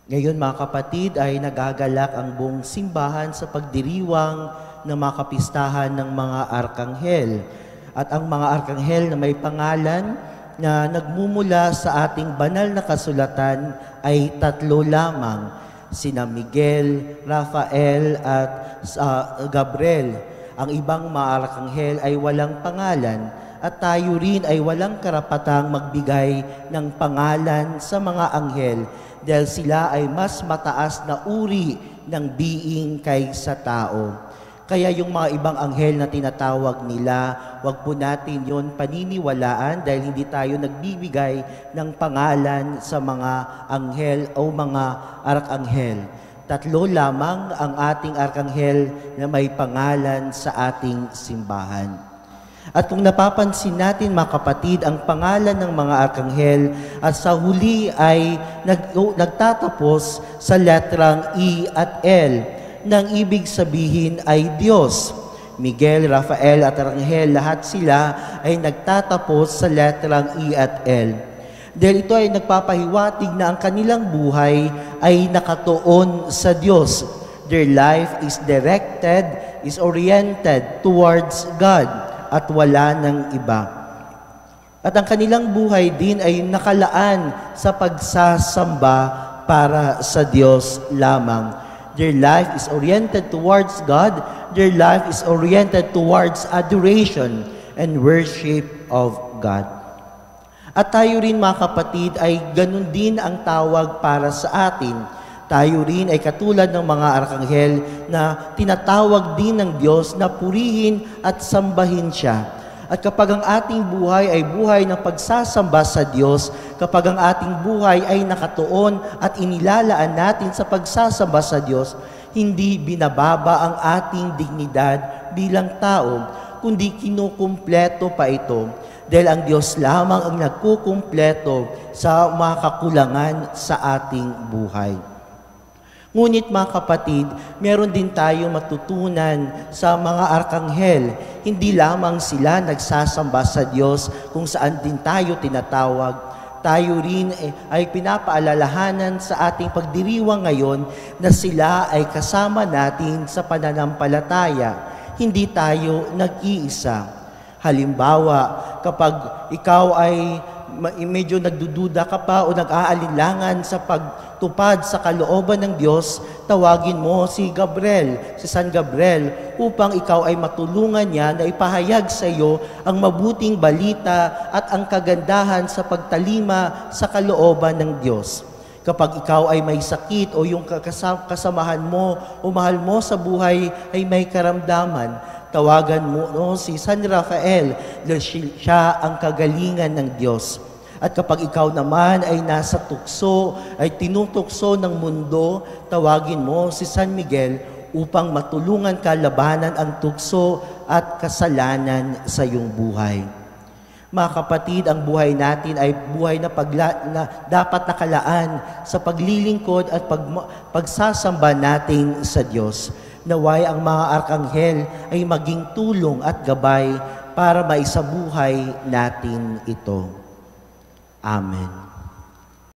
Ngayon mga kapatid ay nagagalak ang buong simbahan sa pagdiriwang ng mga kapistahan ng mga arkanghel. At ang mga arkanghel na may pangalan na nagmumula sa ating banal na kasulatan ay 3 lamang, sina Miguel, Rafael at Gabriel. Ang ibang mga arkanghel ay walang pangalan at tayo rin ay walang karapatang magbigay ng pangalan sa mga anghel dahil sila ay mas mataas na uri ng being kaysa tao. Kaya yung mga ibang anghel na tinatawag nila, wag po natin yon paniniwalaan dahil hindi tayo nagbibigay ng pangalan sa mga anghel o mga arkanghel. 3 lamang ang ating arkanghel na may pangalan sa ating simbahan. At kung napapansin natin mga kapatid, ang pangalan ng mga arkanghel at sa huli ay nagtatapos sa letrang E at L, nang ibig sabihin ay Diyos. Miguel, Rafael at Arkanghel, lahat sila ay nagtatapos sa letrang E at L. Dahil ito ay nagpapahiwatig na ang kanilang buhay ay nakatuon sa Diyos. Their life is directed, is oriented towards God at wala ng iba. At ang kanilang buhay din ay nakalaan sa pagsasamba para sa Diyos lamang. Their life is oriented towards God. Their life is oriented towards adoration and worship of God. At tayo rin mga kapatid ay ganun din ang tawag para sa atin. Tayo rin ay katulad ng mga arkanghel na tinatawag din ng Diyos na purihin at sambahin siya. At kapag ang ating buhay ay buhay ng pagsasamba sa Diyos, kapag ang ating buhay ay nakatuon at inilalaan natin sa pagsasamba sa Diyos, hindi binababa ang ating dignidad bilang tao, kundi kinukumpleto pa ito. Dahil ang Diyos lamang ang nagkukumpleto sa mga kakulangan sa ating buhay. Ngunit mga kapatid, meron din tayo matutunan sa mga arkanghel. Hindi lamang sila nagsasamba sa Diyos kung saan din tayo tinatawag. Tayo rin ay pinapaalalahanan sa ating pagdiriwang ngayon na sila ay kasama natin sa pananampalataya. Hindi tayo nag-iisa. Halimbawa, kapag ikaw ay medyo nagdududa ka pa o nag-aalinlangan sa pagtupad sa kalooban ng Diyos, tawagin mo si Gabriel, si San Gabriel, upang ikaw ay matulungan niya na ipahayag sa iyo ang mabuting balita at ang kagandahan sa pagtalima sa kalooban ng Diyos. Kapag ikaw ay may sakit o yung kasamahan mo o mahal mo sa buhay ay may karamdaman, tawagan mo si San Rafael dahil siya ang kagalingan ng Diyos. At kapag ikaw naman ay nasa tukso, ay tinutukso ng mundo, tawagin mo si San Miguel upang matulungan ka labanan ang tukso at kasalanan sa iyong buhay. Mga kapatid, ang buhay natin ay buhay na dapat nakalaan sa paglilingkod at pagsasamba natin sa Diyos. Naway ang mga arkanghel ay maging tulong at gabay para maisabuhay natin ito. Amen.